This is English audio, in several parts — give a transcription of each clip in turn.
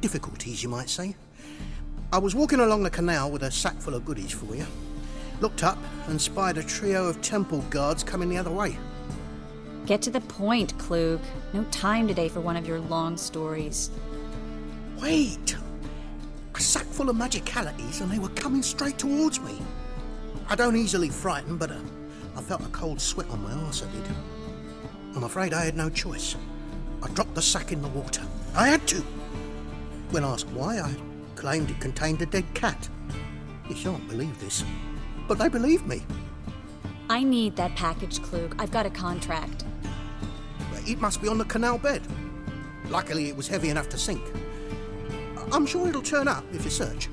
difficulties, you might say. I was walking along the canal with a sack full of goodies for you. Looked up and spied a trio of temple guards coming the other way. Get to the point, Klug. No time today for one of your long stories. Wait! A sack full of magicalities and they were coming straight towards me. I don't easily frighten, but I felt a cold sweat on my arse, I did. I'm afraid I had no choice. I dropped the sack in the water. I had to. When asked why, I claimed it contained a dead cat. You shan't believe this, but they believed me. I need that package, Klug. I've got a contract. It must be on the canal bed. Luckily, it was heavy enough to sink. I'm sure it'll turn up if you search.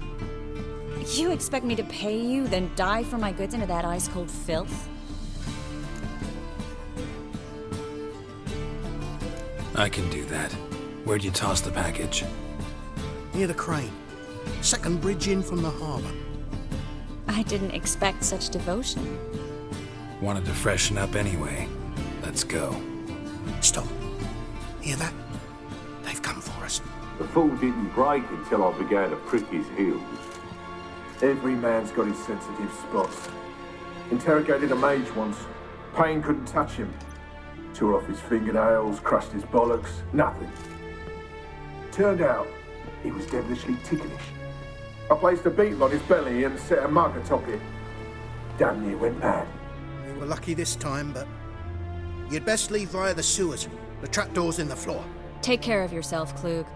You expect me to pay you, then dive for my goods into that ice-cold filth? I can do that. Where'd you toss the package? Near the crane. Second bridge in from the harbour. I didn't expect such devotion. Wanted to freshen up anyway. Let's go. Stop. Hear that? They've come for us. The fool didn't break until I began to prick his heels. Every man's got his sensitive spots. Interrogated a mage once. Pain couldn't touch him. Tore off his fingernails, crushed his bollocks, nothing. Turned out, he was devilishly ticklish. I placed a beetle on his belly and set a mug atop it. Damn near went mad. We were lucky this time, but you'd best leave via the sewers. The trapdoor's in the floor. Take care of yourself, Klug.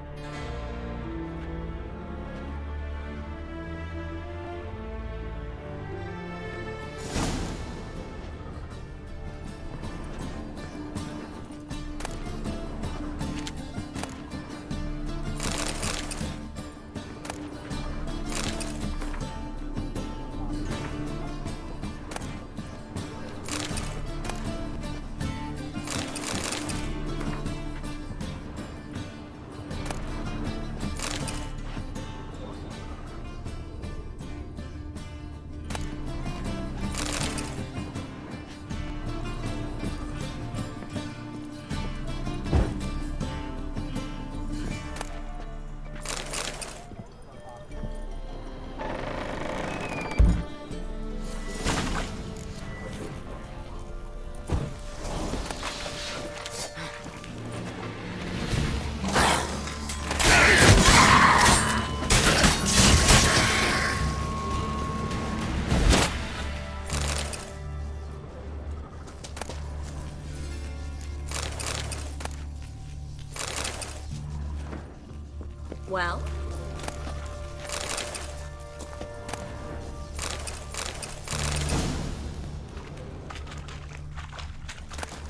Well?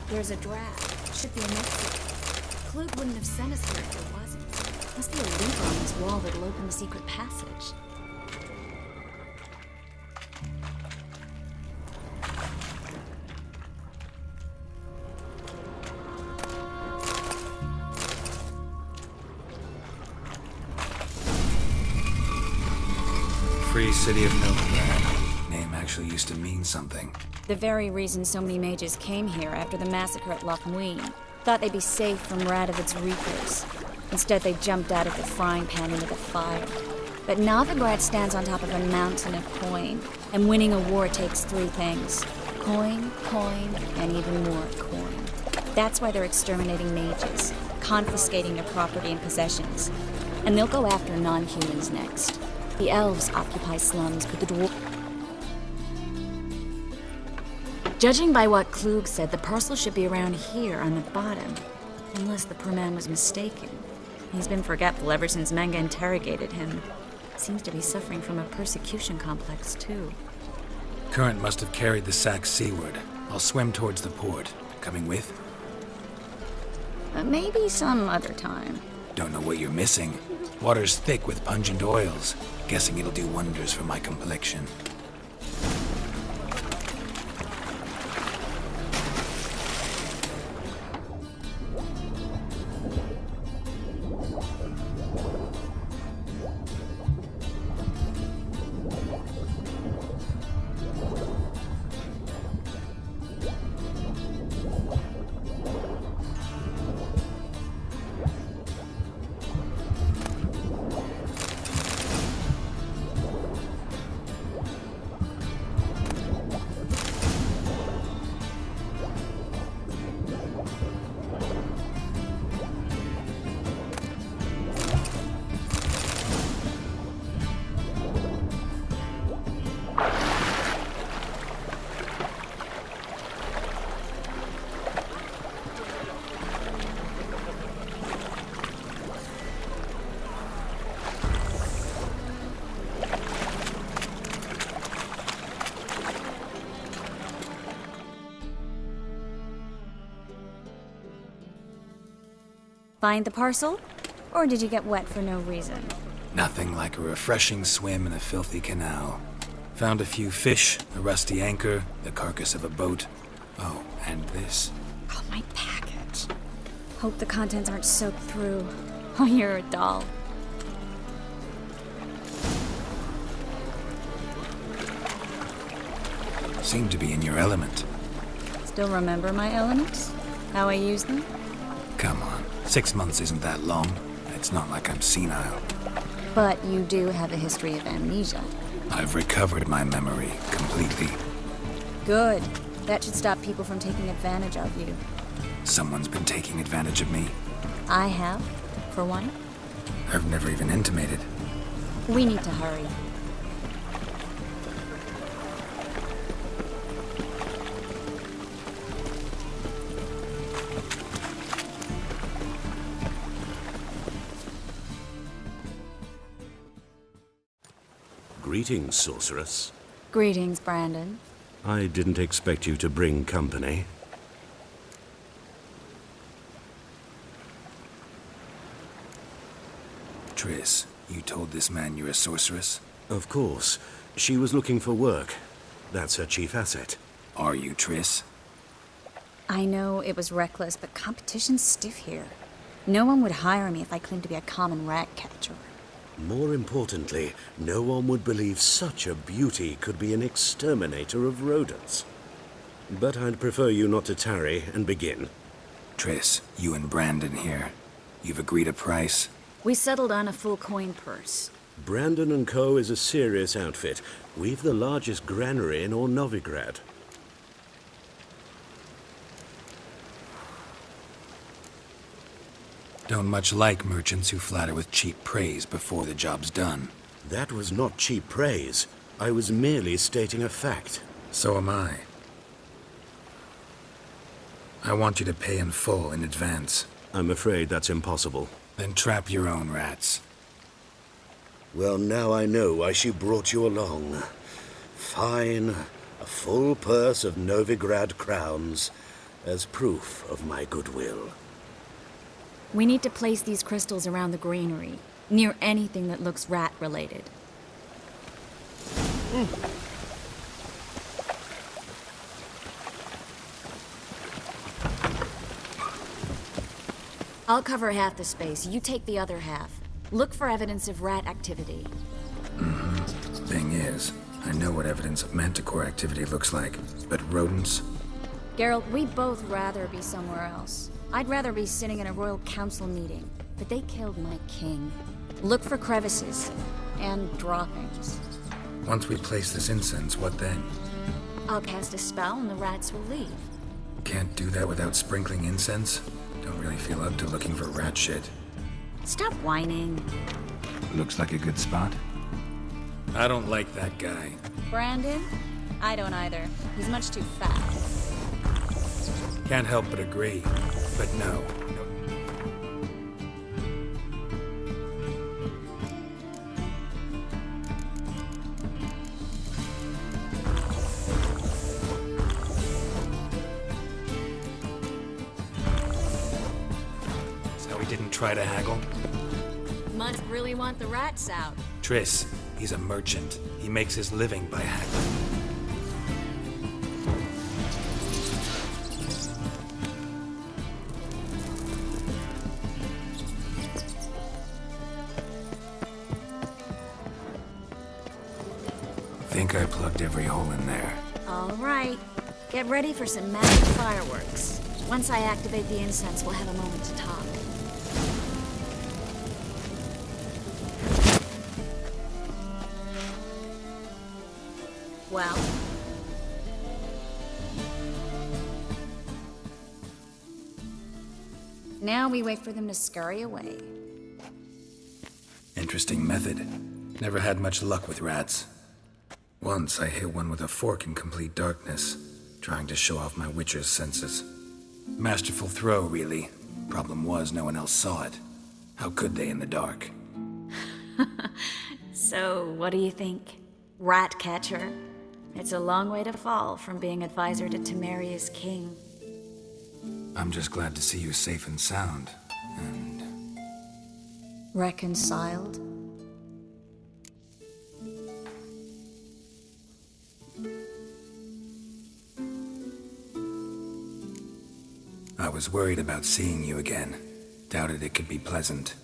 There's a draft. Should be a exit. Klug wouldn't have sent us here if there wasn't. Must be a lever on this wall that'll open the secret passage. Free City of Novigradu. Name actually used to mean something. The very reason so many mages came here after the massacre at Loch Muin. Thought they'd be safe from Radovid's reapers. Instead, they jumped out of the frying pan into the fire. But Novigrad stands on top of a mountain of coin, and winning a war takes three things. Coin, coin, and even more coin. That's why they're exterminating mages, confiscating their property and possessions. And they'll go after non-humans next. The elves occupy slums, but the dwarves... Judging by what Klug said, the parcel should be around here on the bottom. Unless the poor man was mistaken. He's been forgetful ever since Manga interrogated him. Seems to be suffering from a persecution complex, too. Current must have carried the sack seaward. I'll swim towards the port. Coming with? Maybe some other time. Don't know what you're missing. Water's thick with pungent oils. Guessing it'll do wonders for my complexion. Find the parcel? Or did you get wet for no reason? Nothing like a refreshing swim in a filthy canal. Found a few fish, a rusty anchor, the carcass of a boat. Oh, and this. Oh, my package. Hope the contents aren't soaked through. Oh, you're a doll. Seem to be in your element. Still remember my elements? How I use them? Come on, 6 months isn't that long. It's not like I'm senile. But you do have a history of amnesia. I've recovered my memory completely. Good. That should stop people from taking advantage of you. Someone's been taking advantage of me. I have, for one. I've never even intimated. We need to hurry. Greetings, sorceress. Greetings, Brandon. I didn't expect you to bring company. Triss, you told this man you're a sorceress? Of course. She was looking for work. That's her chief asset. Are you, Triss? I know it was reckless, but competition's stiff here. No one would hire me if I claimed to be a common rat catcher. More importantly, no one would believe such a beauty could be an exterminator of rodents. But I'd prefer you not to tarry and begin. Triss, you and Brandon here. You've agreed a price? We settled on a full coin purse. Brandon & Co. is a serious outfit. We've the largest granary in all Novigrad. Don't much like merchants who flatter with cheap praise before the job's done. That was not cheap praise. I was merely stating a fact. So am I. I want you to pay in full in advance. I'm afraid that's impossible. Then trap your own rats. Well, now I know why she brought you along. Fine, a full purse of Novigrad crowns as proof of my goodwill. We need to place these crystals around the granary, near anything that looks rat-related. I'll cover half the space, you take the other half. Look for evidence of rat activity. Thing is, I know what evidence of manticore activity looks like, but rodents? Geralt, we'd both rather be somewhere else. I'd rather be sitting in a royal council meeting, but they killed my king. Look for crevices and droppings. Once we place this incense, what then? I'll cast a spell and the rats will leave. Can't do that without sprinkling incense? Don't really feel up to looking for rat shit. Stop whining. Looks like a good spot. I don't like that guy. Brandon? I don't either. He's much too fat. Can't help but agree. But no. So he didn't try to haggle? Must really want the rats out. Triss, he's a merchant. He makes his living by haggling. Think I plugged every hole in there. All right. Get ready for some magic fireworks. Once I activate the incense, we'll have a moment to talk. Well? Now we wait for them to scurry away. Interesting method. Never had much luck with rats. Once I hit one with a fork in complete darkness, trying to show off my witcher's senses. Masterful throw, really. Problem was, no one else saw it. How could they in the dark? So, what do you think? Rat catcher? It's a long way to fall from being advisor to Temeria's king. I'm just glad to see you safe and sound. And Reconciled? I was worried about seeing you again. Doubted it could be pleasant.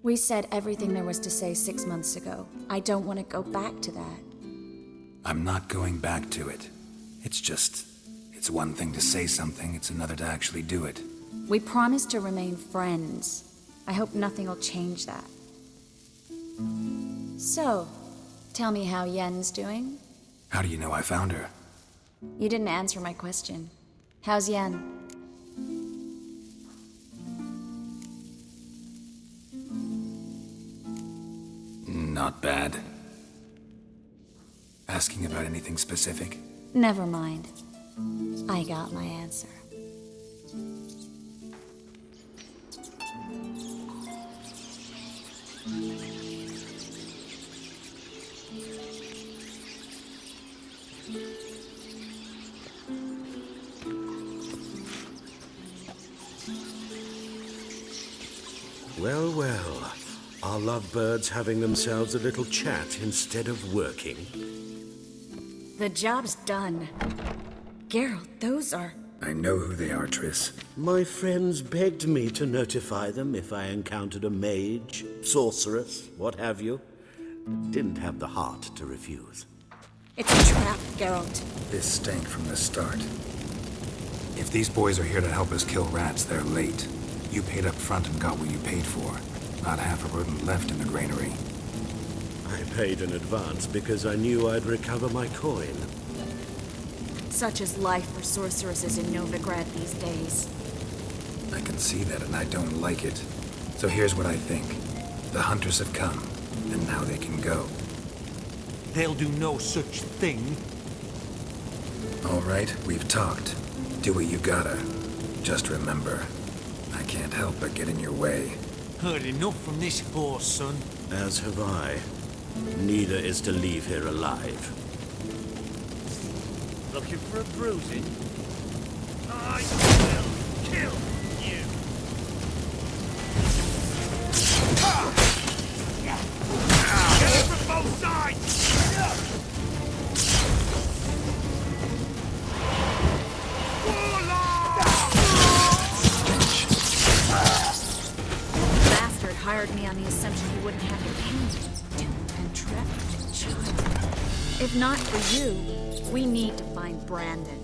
We said everything there was to say 6 months ago. I don't want to go back to that. I'm not going back to it. It's one thing to say something, it's another to actually do it. We promised to remain friends. I hope nothing will change that. So, tell me how Yen's doing? How do you know I found her? You didn't answer my question. How's Yen? Not bad. Asking about anything specific? Never mind. I got my answer. Well, well. Are lovebirds having themselves a little chat instead of working? The job's done. Geralt, those are... I know who they are, Triss. My friends begged me to notify them if I encountered a mage, sorceress, what have you. Didn't have the heart to refuse. It's a trap, Geralt. This stank from the start. If these boys are here to help us kill rats, they're late. You paid up front and got what you paid for. Not half a rodent left in the granary. I paid in advance because I knew I'd recover my coin. Such is life for sorceresses in Novigrad these days. I can see that and I don't like it. So here's what I think. The hunters have come, and now they can go. They'll do no such thing. All right, we've talked. Do what you gotta. Just remember, I can't help but get in your way. Heard enough from this horse, son. As have I. Neither is to leave here alive. Looking for a bruising? I will kill you! Get it from both sides! Bastard hired me on the assumption he wouldn't have to pay me. And trapped child. If not for you, we need to find Brandon.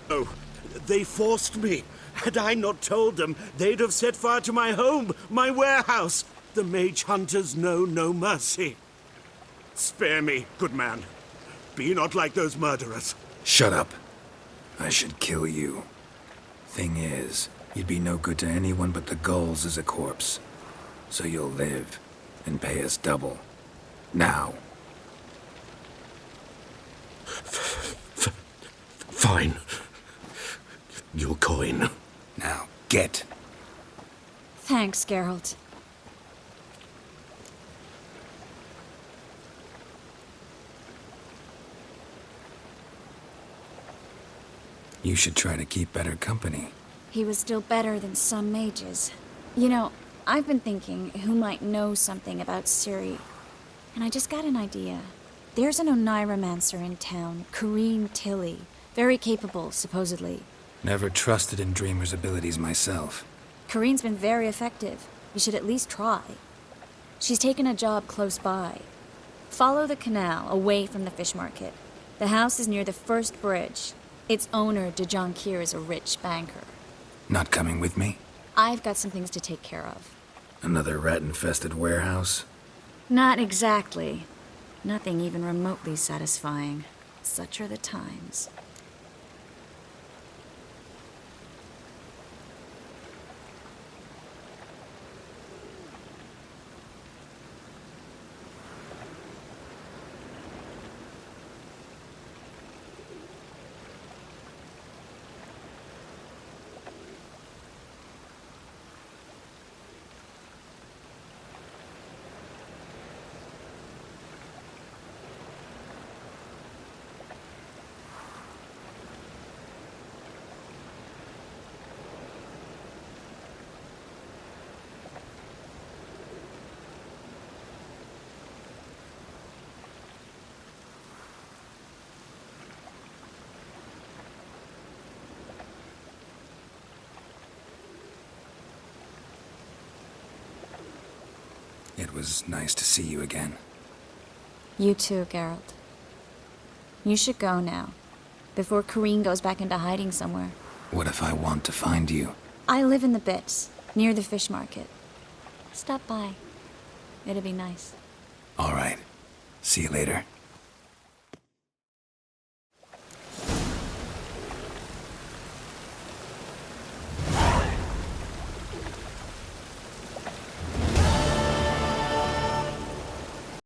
Oh, they forced me. Had I not told them, they'd have set fire to my home, my warehouse. The mage hunters know no mercy. Spare me, good man. Be not like those murderers. Shut up. I should kill you. Thing is, you'd be no good to anyone but the gulls as a corpse. So you'll live, and pay us double. Now. Fine. Your coin. Now, get. Thanks, Geralt. You should try to keep better company. He was still better than some mages. You know, I've been thinking who might know something about Ciri. And I just got an idea. There's an Oniromancer in town, Corrine Tilly. Very capable, supposedly. Never trusted in Dreamer's abilities myself. Corrine's been very effective. You should at least try. She's taken a job close by. Follow the canal, away from the fish market. The house is near the first bridge. Its owner, Dejonkir, is a rich banker. Not coming with me? I've got some things to take care of. Another rat-infested warehouse? Not exactly. Nothing even remotely satisfying. Such are the times. was nice to see you again. You too, Geralt. You should go now, before Kareen goes back into hiding somewhere. What if I want to find you? I live in the Bits, near the fish market. Stop by. It'll be nice. All right. See you later.